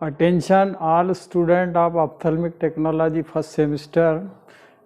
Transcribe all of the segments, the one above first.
Attention all students of ophthalmic technology first semester.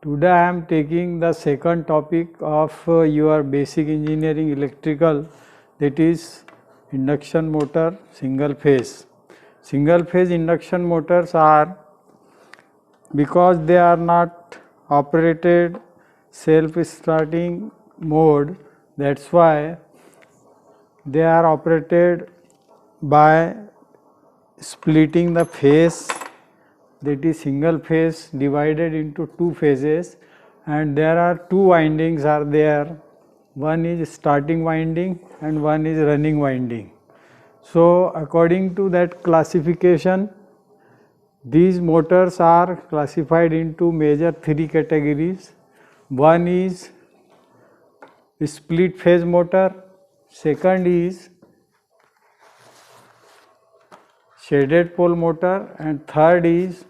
Today I am taking the second topic of your basic engineering electrical, that is induction motor single phase. Single phase induction motors are, because they are not operated self starting mode, that's why they are operated by splitting the phase, that is single phase divided into two phases, and there are two windings are there. One is starting winding and one is running winding. So according to that classification, these motors are classified into major three categories. One is split phase motor, second is shaded pole motor, and third is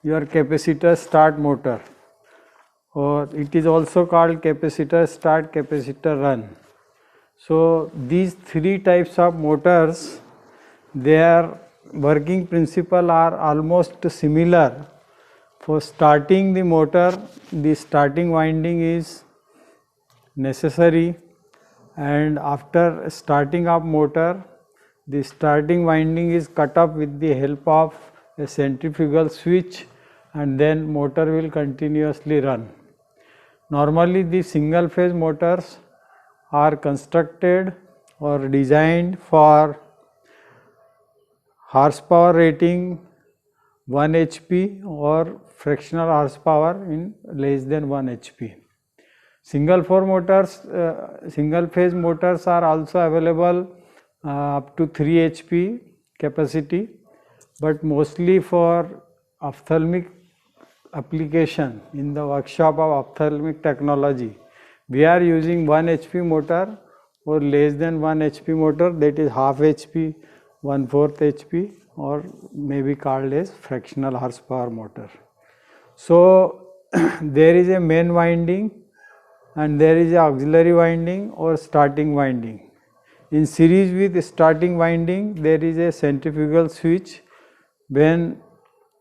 your capacitor start motor, or it is also called capacitor start, capacitor run. So these three types of motors, their working principle are almost similar. For starting the motor, the starting winding is necessary, and after starting up motor, the starting winding is cut off with the help of a centrifugal switch, and then motor will continuously run. Normally the single phase motors are constructed or designed for horsepower rating 1 HP or fractional horsepower in less than 1 HP. Single phase motors are also available up to 3 HP capacity, but mostly for ophthalmic application in the workshop of ophthalmic technology, we are using 1 HP motor or less than 1 HP motor, that is half HP, 1/4 HP, or may be called as fractional horsepower motor. So there is a main winding and there is a auxiliary winding or starting winding. In series with starting winding, there is a centrifugal switch. When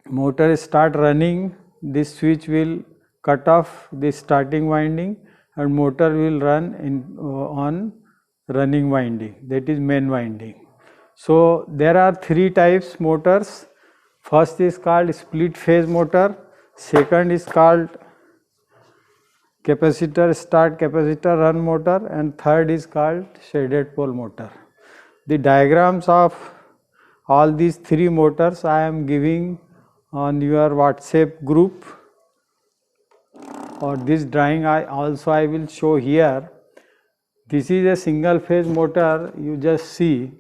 motor start running, this switch will cut off the starting winding and motor will run on running winding, that is main winding. So there are three types motors. First is called split phase motor, second is called capacitor start, capacitor run motor, and third is called shaded pole motor. The diagrams of all these three motors I am giving on your WhatsApp group, or this drawing I will show here. This is a single phase motor, you just see.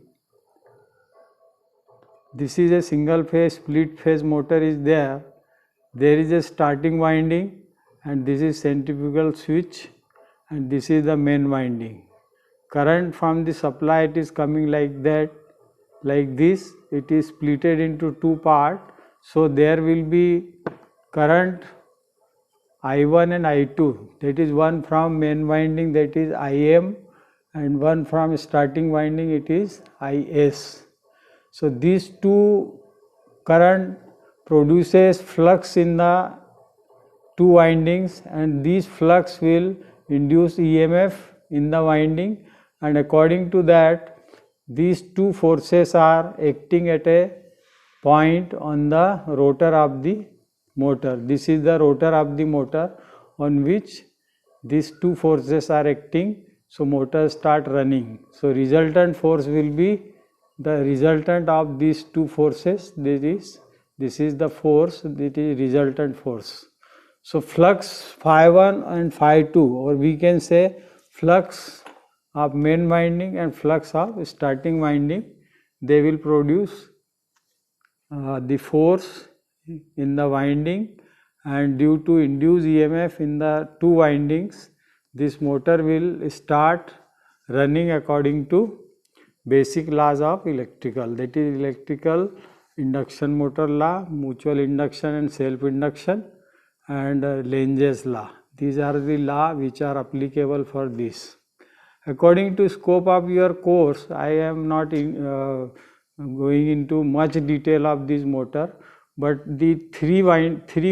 This is a single phase split phase motor is there. There is a starting winding and this is centrifugal switch and this is the main winding. Current from the supply, it is coming like that, like this. It is splitted into two parts. So there will be current I1 and I2, that is one from main winding, that is IM, and one from starting winding, it is IS. So these two current produces flux in the two windings, and these flux will induce EMF in the winding, and according to that these two forces are acting at a point on the rotor of the motor. This is the rotor of the motor on which these two forces are acting. So motor start running. So resultant force will be the resultant of these two forces. This is the force, that is resultant force. So flux phi1 and phi2, or we can say flux of main winding and flux of starting winding, they will produce the force in the winding, and due to induced EMF in the two windings, this motor will start running according to basic laws of electrical, that is electrical induction motor law, mutual induction and self induction, and Lenge's law. These are the laws which are applicable for this. According to scope of your course, I am not going into much detail of this motor, but the three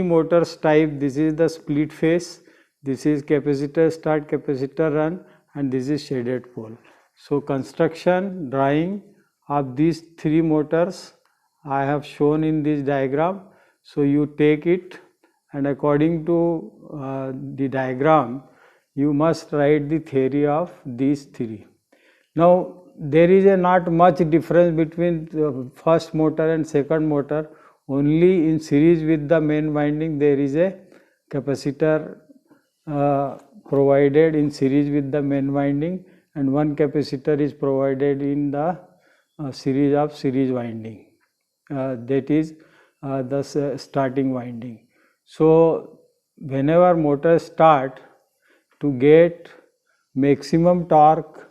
motors type, this is the split phase, this is capacitor start, capacitor run, and this is shaded pole. So construction drawing of these three motors I have shown in this diagram. So you take it, and according to the diagram you must write the theory of these three. Now there is not much difference between the first motor and second motor. Only in series with the main winding there is a capacitor provided in series with the main winding, and one capacitor is provided in the series of series winding, that is the starting winding. So whenever motor start, to get maximum torque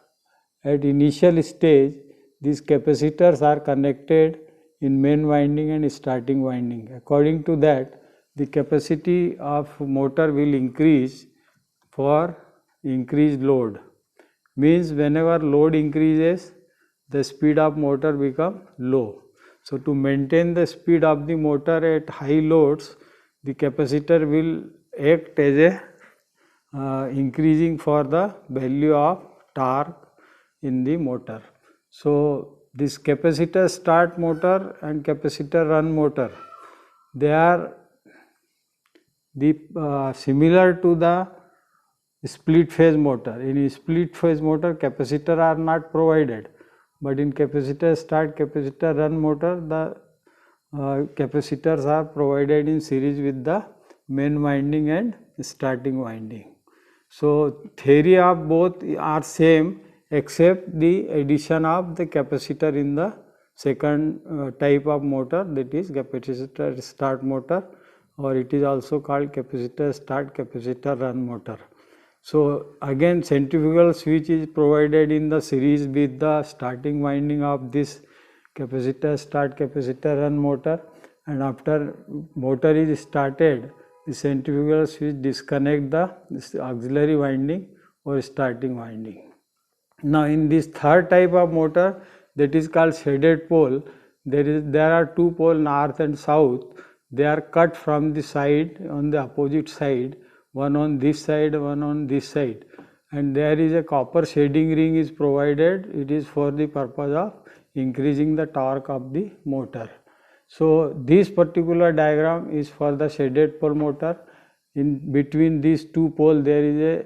at initial stage, these capacitors are connected in main winding and starting winding. According to that, the capacity of motor will increase for increased load. Means whenever load increases, the speed of motor become low. So to maintain the speed of the motor at high loads, the capacitor will act as a increasing for the value of torque in the motor. So this capacitor start motor and capacitor run motor, they are similar to the split phase motor. In split phase motor, capacitor are not provided, but in capacitor start, capacitor run motor, the capacitors are provided in series with the main winding and starting winding. So theory of both are same, except the addition of the capacitor in the second type of motor, that is capacitor start motor, or it is also called capacitor start, capacitor run motor. So again centrifugal switch is provided in the series with the starting winding of this capacitor start, capacitor run motor, and after motor is started, the centrifugal switch disconnect the auxiliary winding or starting winding. Now in this third type of motor, that is called shaded pole, there are two poles, north and south. They are cut from the side, on the opposite side, one on this side, one on this side, and there is a copper shading ring is provided. It is for the purpose of increasing the torque of the motor. So this particular diagram is for the shaded pole motor. In between these two poles there is a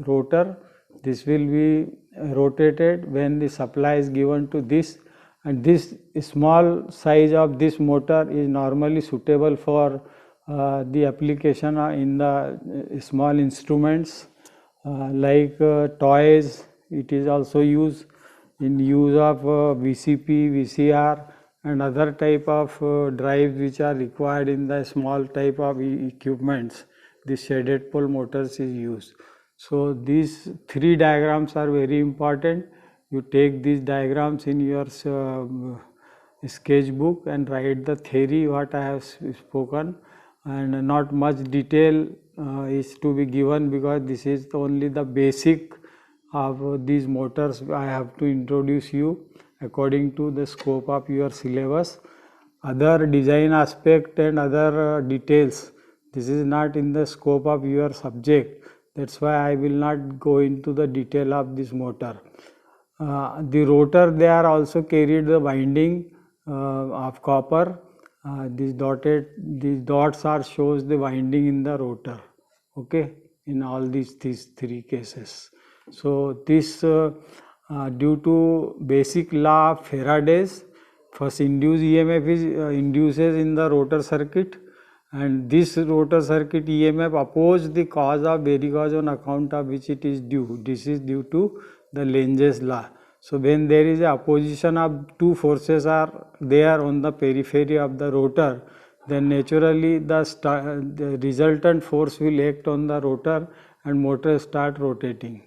rotor. This will be rotated when the supply is given to this, and this small size of this motor is normally suitable for the application in the small instruments like toys. It is also used in use of VCP, VCR and other type of drives which are required in the small type of equipments. This shaded pole motors is used. So these three diagrams are very important. You take these diagrams in your sketchbook and write the theory what I have spoken, and not much detail is to be given, because this is only the basic of these motors I have to introduce you according to the scope of your syllabus. Other design aspect and other details, this is not in the scope of your subject. That's why I will not go into the detail of this motor. The rotor, they are also carried the winding of copper. These dots are shows the winding in the rotor. Okay, in all these three cases. So this due to basic law of Faraday's, first induced EMF is induces in the rotor circuit, and this rotor circuit EMF opposes the cause of varicose on account of which it is due. This is due to the Lenze's law. So when there is a opposition of two forces are there on the periphery of the rotor, then naturally the resultant force will act on the rotor and motor start rotating.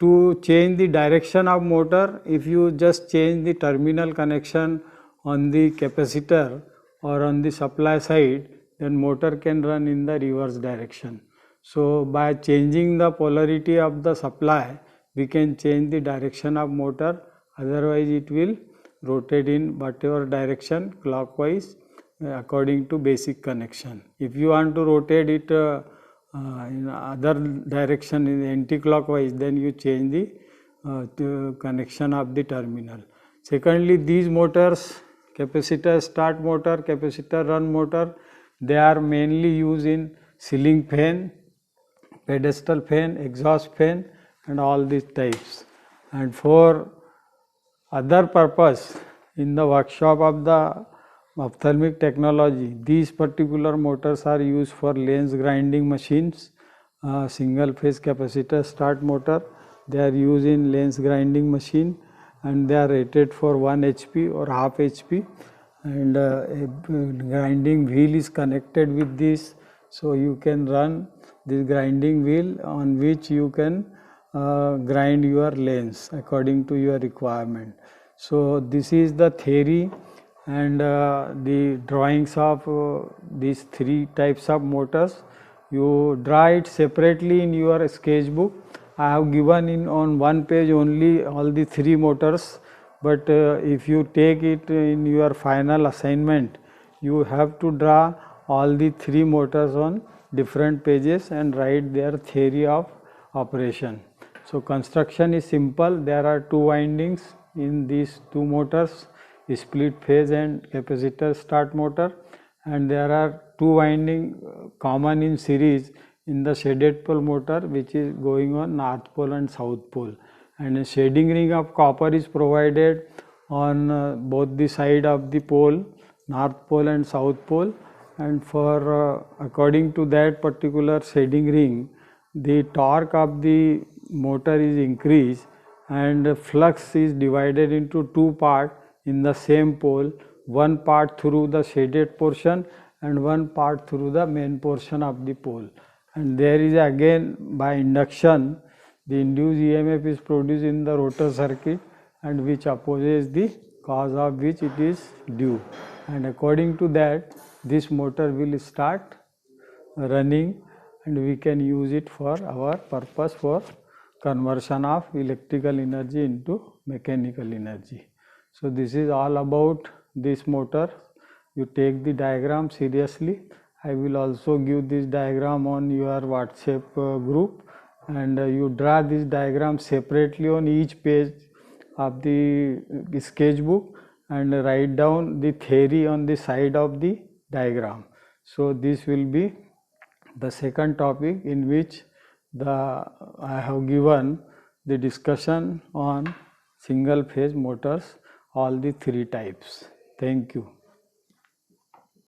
To change the direction of motor, if you just change the terminal connection on the capacitor or on the supply side, then motor can run in the reverse direction. So by changing the polarity of the supply, we can change the direction of motor, otherwise it will rotate in whatever direction clockwise according to basic connection. If you want to rotate it in other direction in anti-clockwise, then you change the connection of the terminal. Secondly, these motors, capacitor start motor, capacitor run motor, they are mainly used in ceiling fan, pedestal fan, exhaust fan and all these types. And for other purpose in the workshop of the ophthalmic technology, these particular motors are used for lens grinding machines, single phase capacitor start motor, they are used in lens grinding machine and they are rated for 1 HP or half HP, and a grinding wheel is connected with this, so you can run this grinding wheel on which you can grind your lens according to your requirement. So this is the theory and the drawings of these three types of motors. You draw it separately in your sketchbook. I have given in on one page only all the three motors, but if you take it in your final assignment, you have to draw all the three motors on different pages and write their theory of operation. So construction is simple. There are two windings in these two motors, split phase and capacitor start motor, and there are two winding common in series in the shaded pole motor, which is going on north pole and south pole, and a shading ring of copper is provided on both the side of the pole, north pole and south pole, and for according to that particular shading ring, the torque of the motor is increased and flux is divided into two parts in the same pole, one part through the shaded portion and one part through the main portion of the pole. And there is again by induction the induced EMF is produced in the rotor circuit and which opposes the cause of which it is due, and according to that this motor will start running and we can use it for our purpose for conversion of electrical energy into mechanical energy. So this is all about this motor. You take the diagram seriously. I will also give this diagram on your WhatsApp group, and you draw this diagram separately on each page of the sketchbook and write down the theory on the side of the diagram. So this will be the second topic in which I have given the discussion on single phase motors, all the three types. Thank you.